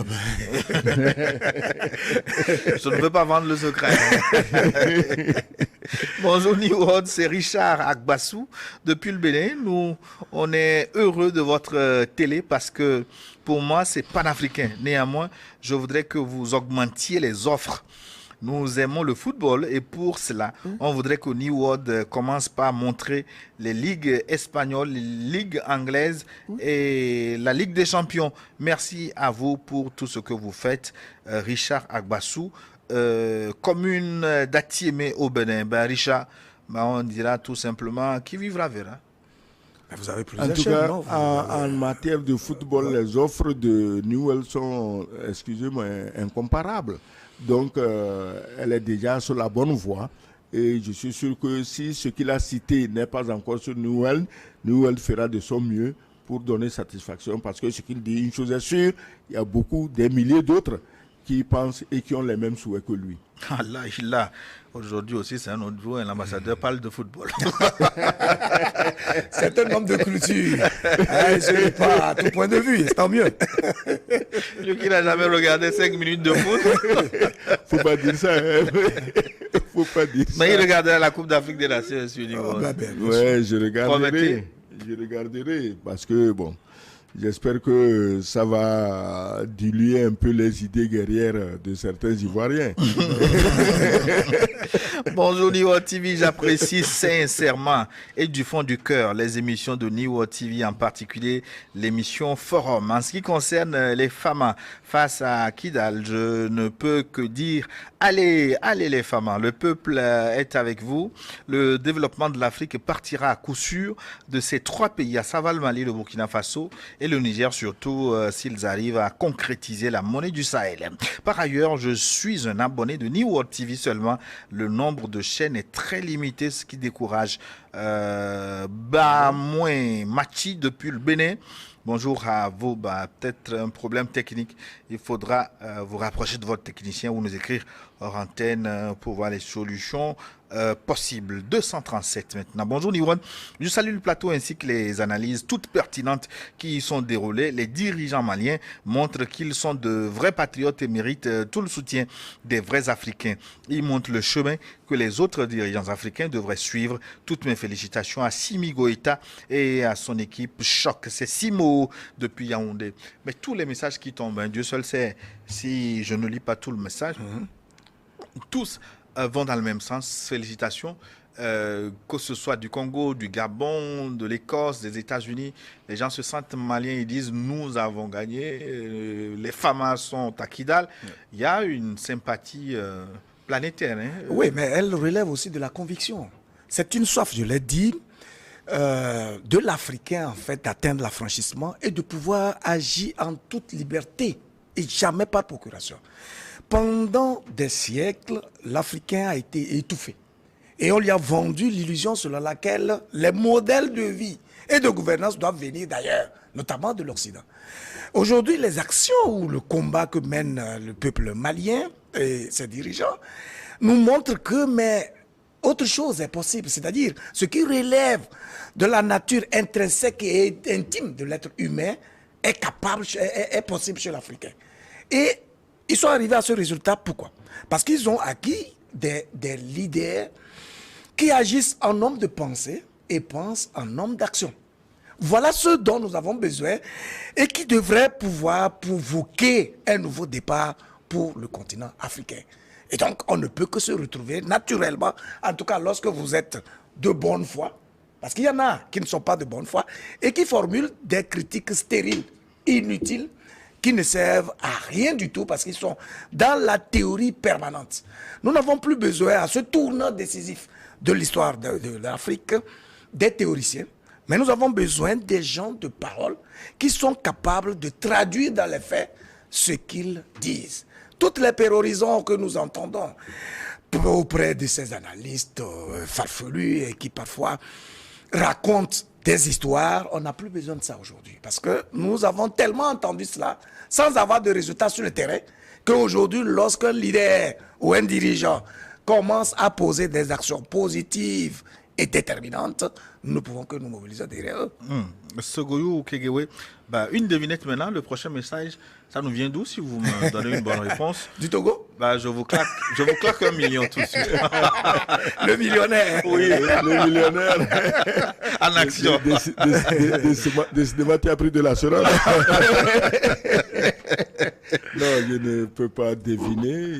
ne veux pas vendre le secret. Bonjour New World, c'est Richard Agbassou depuis le Bénin. On est heureux de votre télé parce que pour moi, c'est panafricain. Néanmoins, je voudrais que vous augmentiez les offres. Nous aimons le football et pour cela, on voudrait que New World commence par montrer les ligues espagnoles, les ligues anglaises et la Ligue des champions. Merci à vous pour tout ce que vous faites, Richard Agbassou, commune d'Atiémé au Bénin. Richard, on dira tout simplement qui vivra verra. Vous avez en tout cas, en matière de football, les offres de Newell sont, excusez-moi, incomparables. Donc, elle est déjà sur la bonne voie. Et je suis sûr que si ce qu'il a cité n'est pas encore sur Newell fera de son mieux pour donner satisfaction. Parce que ce qu'il dit, une chose est sûre, il y a des milliers d'autres qui pensent et qui ont les mêmes souhaits que lui. Là, aujourd'hui aussi, c'est un autre jour, l'ambassadeur parle de football. C'est un homme de culture. Je n'ai pas à tout point de vue, c'est tant mieux. Lui qui n'a jamais regardé 5 minutes de foot. Faut pas dire ça. Faut pas dire ça. Mais il regardait la Coupe d'Afrique des Nations Unies. Ouais, je regarderai. Je regarderai parce que, bon, j'espère que ça va diluer un peu les idées guerrières de certains Ivoiriens. Bonjour Niwo TV, j'apprécie sincèrement et du fond du cœur les émissions de Niwo TV, en particulier l'émission Forum. En ce qui concerne les femmes face à Kidal, je ne peux que dire allez les femmes, le peuple est avec vous. Le développement de l'Afrique partira à coup sûr de ces 3 pays, à savoir le Mali, le Burkina Faso et le Niger, surtout s'ils arrivent à concrétiser la monnaie du Sahel. Par ailleurs, je suis un abonné de New World TV seulement. Le nombre de chaînes est très limité, ce qui décourage. Moins Machi depuis le Bénin. Bonjour à vous. Peut-être un problème technique. Il faudra vous rapprocher de votre technicien ou nous écrire hors antenne pour voir les solutions possibles. 237 maintenant. Bonjour Niwan. Je salue le plateau ainsi que les analyses toutes pertinentes qui y sont déroulées. Les dirigeants maliens montrent qu'ils sont de vrais patriotes et méritent tout le soutien des vrais Africains. Ils montrent le chemin que les autres dirigeants africains devraient suivre. Toutes mes félicitations à Simi Goïta et à son équipe Choc. C'est Simo depuis Yaoundé. Mais tous les messages qui tombent, Dieu seul sait si je ne lis pas tout le message. Tous vont dans le même sens. Félicitations. Que ce soit du Congo, du Gabon, de l'Écosse, des États-Unis, les gens se sentent maliens, ils disent nous avons gagné, les femmes sont à Kidal. Il y a une sympathie planétaire. Oui, mais elle relève aussi de la conviction. C'est une soif, je l'ai dit, de l'Africain en fait d'atteindre l'affranchissement et de pouvoir agir en toute liberté et jamais par procuration. Pendant des siècles, l'Africain a été étouffé. Et on lui a vendu l'illusion selon laquelle les modèles de vie et de gouvernance doivent venir d'ailleurs, notamment de l'Occident. Aujourd'hui, les actions ou le combat que mène le peuple malien et ses dirigeants nous montrent que autre chose est possible, c'est-à-dire ce qui relève de la nature intrinsèque et intime de l'être humain est possible chez l'Africain. Et ils sont arrivés à ce résultat, pourquoi? Parce qu'ils ont acquis des leaders qui agissent en homme de pensée et pensent en homme d'action. Voilà ce dont nous avons besoin et qui devrait pouvoir provoquer un nouveau départ pour le continent africain. Et donc, on ne peut que se retrouver naturellement, en tout cas lorsque vous êtes de bonne foi, parce qu'il y en a qui ne sont pas de bonne foi et qui formulent des critiques stériles, inutiles, qui ne servent à rien du tout parce qu'ils sont dans la théorie permanente. Nous n'avons plus besoin, à ce tournant décisif de l'histoire de l'Afrique, des théoriciens, mais nous avons besoin des gens de parole qui sont capables de traduire dans les faits ce qu'ils disent. Toutes les péroraisons que nous entendons auprès de ces analystes farfelus et qui parfois racontent des histoires, on n'a plus besoin de ça aujourd'hui. Parce que nous avons tellement entendu cela sans avoir de résultats sur le terrain qu'aujourd'hui, lorsqu'un leader ou un dirigeant commence à poser des actions positives et déterminantes, nous ne pouvons que nous mobiliser derrière eux. Sogoyou ou Kegewe, une devinette maintenant, le prochain message, ça nous vient d'où si vous me donnez une bonne réponse? Du Togo? Je vous claque 1 million tout de suite. Le millionnaire. Oui, le millionnaire. En action. Décidément, tu as pris de l'assurance. Non, je ne peux pas deviner.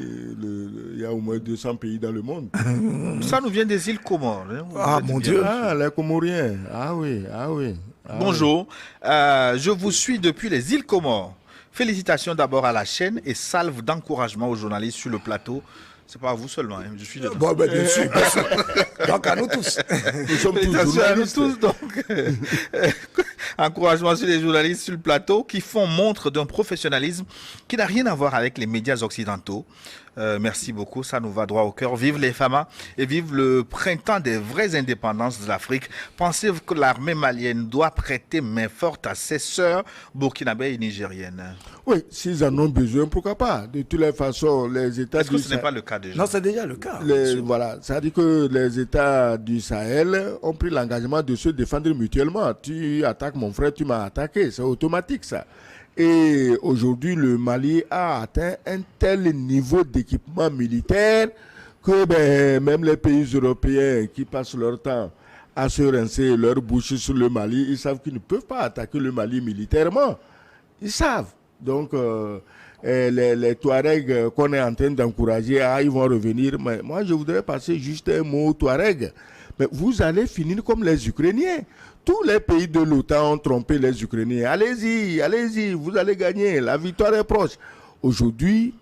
Il y a au moins 200 pays dans le monde. Ça nous vient des îles Comores. Hein, ah, mon Dieu. Ah, les Comoriens. Ah oui, ah oui. Ah bonjour, je vous suis depuis les îles Comores. Félicitations d'abord à la chaîne et salve d'encouragement aux journalistes sur le plateau. C'est pas à vous seulement, hein, je suis dedans. Bon, bien sûr. Donc à nous tous. Nous sommes tous journalistes. À nous tous, donc. Encouragement sur les journalistes sur le plateau qui font montre d'un professionnalisme qui n'a rien à voir avec les médias occidentaux. Merci beaucoup, ça nous va droit au cœur. Vive les FAMA et vive le printemps des vraies indépendances de l'Afrique. Pensez-vous que l'armée malienne doit prêter main forte à ses sœurs burkinabées et nigériennes? Oui, s'ils en ont besoin, pourquoi pas? De toutes les façons, les États Est-ce que ce n'est pas le cas déjà? Non, c'est déjà le cas. Voilà, ça dit que les États du Sahel ont pris l'engagement de se défendre mutuellement. Tu attaques mon frère, tu m'as attaqué, c'est automatique ça. Et aujourd'hui, le Mali a atteint un tel niveau d'équipement militaire que même les pays européens qui passent leur temps à se rincer leur bouche sur le Mali, ils savent qu'ils ne peuvent pas attaquer le Mali militairement. Ils savent. Donc, les Touaregs qu'on est en train d'encourager, ils vont revenir. Mais moi, je voudrais passer juste un mot Touareg. Mais vous allez finir comme les Ukrainiens. Tous les pays de l'OTAN ont trompé les Ukrainiens. Allez-y, allez-y, vous allez gagner. La victoire est proche. Aujourd'hui,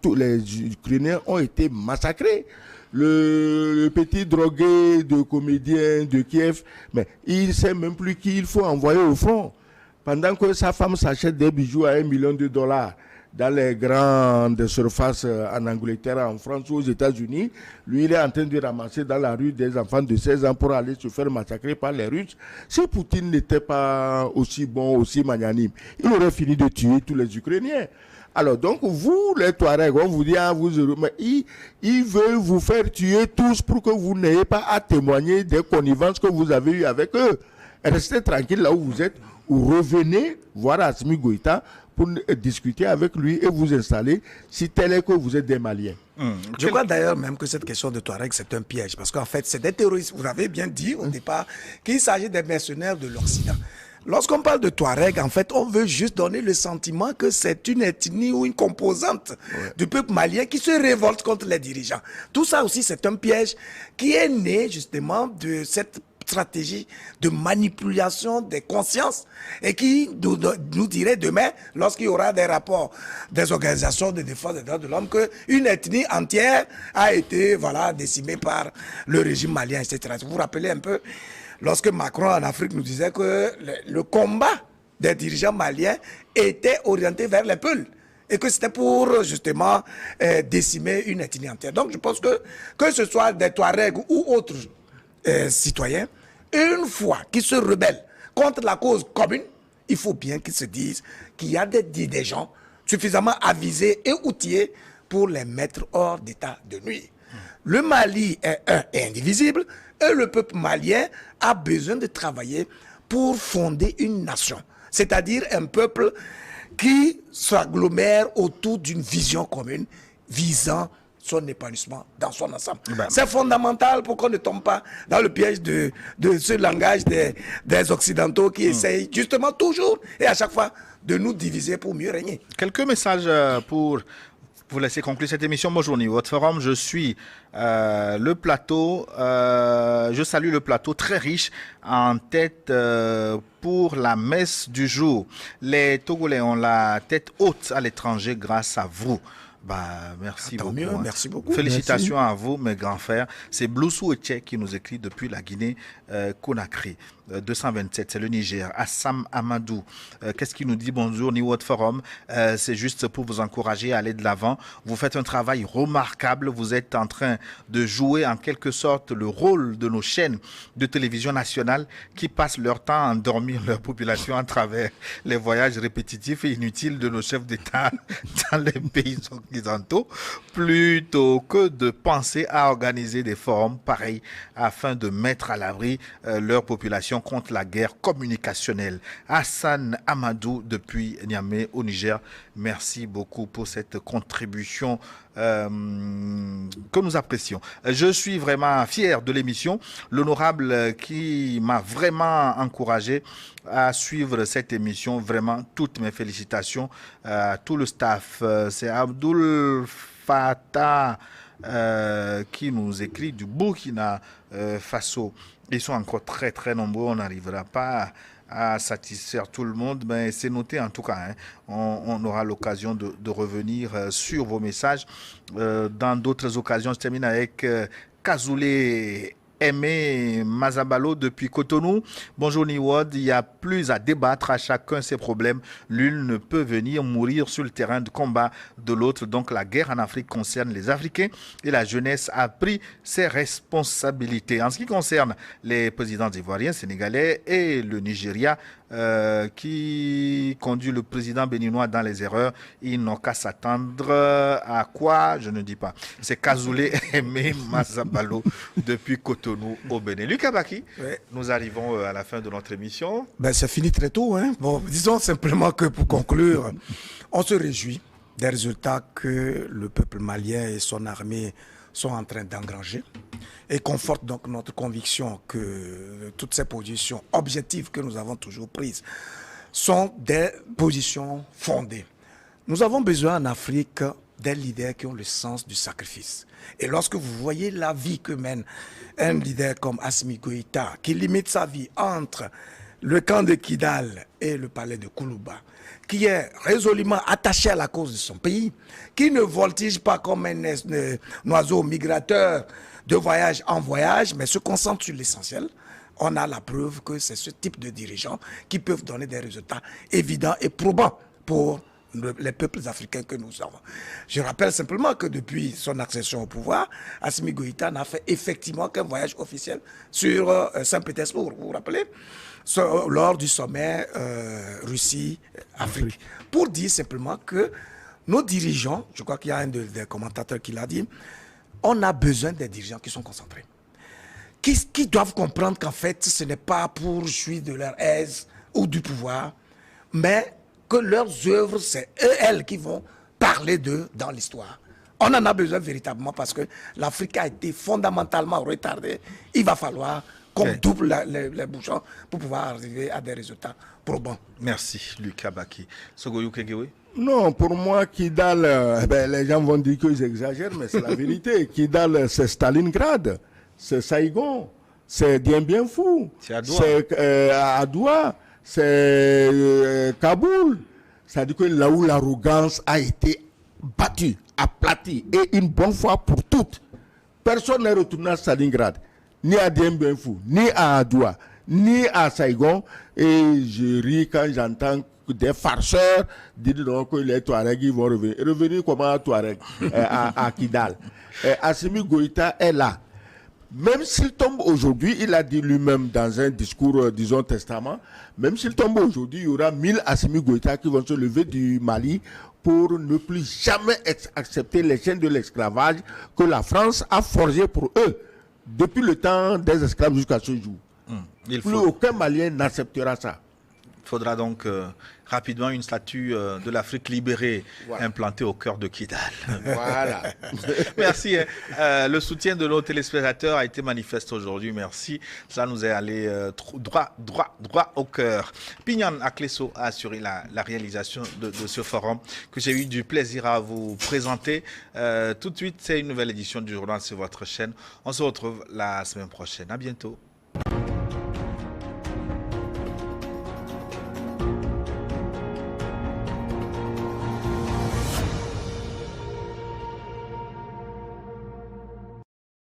tous les Ukrainiens ont été massacrés. Le petit drogué de comédien de Kiev, mais il ne sait même plus qui il faut envoyer au front. Pendant que sa femme s'achète des bijoux à $1 million dans les grandes surfaces en Angleterre, en France ou aux États-Unis, lui, il est en train de ramasser dans la rue des enfants de 16 ans pour aller se faire massacrer par les Russes. Si Poutine n'était pas aussi bon, aussi magnanime, il aurait fini de tuer tous les Ukrainiens. Alors, donc, vous, les Touaregs, on vous dit, mais il veut vous faire tuer tous pour que vous n'ayez pas à témoigner des connivences que vous avez eues avec eux. Restez tranquille là où vous êtes ou revenez voir Assimi Goïta pour discuter avec lui et vous installer si tel est que vous êtes des Maliens. Je crois d'ailleurs même que cette question de Touareg, c'est un piège. Parce qu'en fait, c'est des terroristes. Vous avez bien dit au départ qu'il s'agit des mercenaires de l'Occident. Lorsqu'on parle de Touareg, en fait, on veut juste donner le sentiment que c'est une ethnie ou une composante du peuple malien qui se révolte contre les dirigeants. Tout ça aussi, c'est un piège qui est né justement de cette stratégie de manipulation des consciences et qui nous dirait demain, lorsqu'il y aura des rapports des organisations de défense des droits de l'homme, qu'une ethnie entière a été décimée par le régime malien, etc. Vous vous rappelez un peu, lorsque Macron en Afrique nous disait que le combat des dirigeants maliens était orienté vers les Peuls et que c'était pour justement décimer une ethnie entière. Donc je pense que ce soit des Touaregs ou autres citoyens, une fois qu'ils se rebellent contre la cause commune, il faut bien qu'ils se disent qu'il y a des gens suffisamment avisés et outillés pour les mettre hors d'état de nuire. Le Mali est un et indivisible et le peuple malien a besoin de travailler pour fonder une nation, c'est-à-dire un peuple qui s'agglomère autour d'une vision commune visant son épanouissement dans son ensemble. Ben, c'est fondamental pour qu'on ne tombe pas dans le piège de ce langage des Occidentaux qui essayent justement toujours et à chaque fois de nous diviser pour mieux régner. Quelques messages pour vous laisser conclure cette émission. Bonjour, votre forum. Je suis le plateau. Je salue le plateau très riche en tête pour la messe du jour. Les Togolais ont la tête haute à l'étranger grâce à vous. Bah, merci beaucoup. Mieux, merci beaucoup. Félicitations à vous, mes grands frères. C'est Bloussou Etche qui nous écrit depuis la Guinée Conakry. 227, c'est le Niger. Assam Amadou, qu'est-ce qu'il nous dit? Bonjour, New World Forum. C'est juste pour vous encourager à aller de l'avant. Vous faites un travail remarquable. Vous êtes en train de jouer en quelque sorte le rôle de nos chaînes de télévision nationales qui passent leur temps à endormir leur population à travers les voyages répétitifs et inutiles de nos chefs d'État dans les pays occidentaux, plutôt que de penser à organiser des forums pareils afin de mettre à l'abri leur population contre la guerre communicationnelle. Hassan Amadou depuis Niamey au Niger, merci beaucoup pour cette contribution que nous apprécions. Je suis vraiment fier de l'émission. L'honorable qui m'a vraiment encouragé à suivre cette émission, vraiment toutes mes félicitations à tout le staff. C'est Abdul Fattah qui nous écrit du Burkina Faso. Ils sont encore très très nombreux, on n'arrivera pas à satisfaire tout le monde, mais c'est noté en tout cas. Hein. On aura l'occasion de revenir sur vos messages dans d'autres occasions. Je termine avec Kazoulé Aimé Mazabalo depuis Cotonou. Bonjour Niwad, il n'y a plus à débattre, à chacun ses problèmes. L'une ne peut venir mourir sur le terrain de combat de l'autre. Donc la guerre en Afrique concerne les Africains et la jeunesse a pris ses responsabilités. En ce qui concerne les présidents ivoiriens, sénégalais et le Nigeria, qui conduit le président béninois dans les erreurs, ils n'ont qu'à s'attendre à quoi? Je ne dis pas. C'est Kazoulé Aimé Mazabalo depuis Cotonou au Bénin. Luc Abaki, nous arrivons à la fin de notre émission. Ben, ça finit très tôt. Hein? Bon, disons simplement que pour conclure, on se réjouit des résultats que le peuple malien et son armée sont en train d'engranger et conforte donc notre conviction que toutes ces positions objectives que nous avons toujours prises sont des positions fondées. Nous avons besoin en Afrique des leaders qui ont le sens du sacrifice. Et lorsque vous voyez la vie que mène un leader comme Assimi Goïta, qui limite sa vie entre le camp de Kidal et le palais de Koulouba, qui est résolument attaché à la cause de son pays, qui ne voltige pas comme un oiseau migrateur de voyage en voyage, mais se concentre sur l'essentiel, on a la preuve que c'est ce type de dirigeants qui peuvent donner des résultats évidents et probants pour les peuples africains que nous avons. Je rappelle simplement que depuis son accession au pouvoir, Assimi Goïta n'a fait effectivement qu'un voyage officiel sur Saint-Pétersbourg, vous vous rappelez, lors du sommet Russie-Afrique. Pour dire simplement que nos dirigeants, je crois qu'il y a un des commentateurs qui l'a dit, on a besoin des dirigeants qui sont concentrés, qui doivent comprendre qu'en fait, ce n'est pas pour jouir de leur aise ou du pouvoir, mais que leurs œuvres, c'est elles qui vont parler d'eux dans l'histoire. On en a besoin véritablement parce que l'Afrique a été fondamentalement retardée. Il va falloir qu'on double les bouchons pour pouvoir arriver à des résultats probants. Merci, Lucas Baki. Sogoyou Kegewe? Non, pour moi, Kidal, les gens vont dire qu'ils exagèrent, mais c'est la vérité. Kidal, c'est Stalingrad, c'est Saigon, c'est Dien Bien Phu, c'est Adoua, c'est Kaboul. C'est-à-dire que là où l'arrogance a été battue, aplatie, et une bonne fois pour toutes, personne n'est retourné à Stalingrad, ni à Dien Bien Phu, ni à Adoua, ni à Saigon. Et je ris quand j'entends des farceurs dire donc que les Touaregs vont revenir. Revenir comment à Touareg, à Kidal. Assimi Goïta est là. Même s'il tombe aujourd'hui, il a dit lui-même dans un discours, disons, testament, même s'il tombe aujourd'hui, il y aura 1000 Assimi Goïta qui vont se lever du Mali pour ne plus jamais accepter les chaînes de l'esclavage que la France a forgées pour eux depuis le temps des esclaves jusqu'à ce jour. Plus aucun Malien n'acceptera ça. faudra donc rapidement une statue de l'Afrique libérée implantée au cœur de Kidal. Voilà. Merci. Le soutien de nos téléspectateurs a été manifeste aujourd'hui. Merci. Ça nous est allé droit au cœur. Pignan Aklesso a assuré la réalisation de ce forum que j'ai eu du plaisir à vous présenter. Tout de suite, c'est une nouvelle édition du journal sur votre chaîne. On se retrouve la semaine prochaine. À bientôt.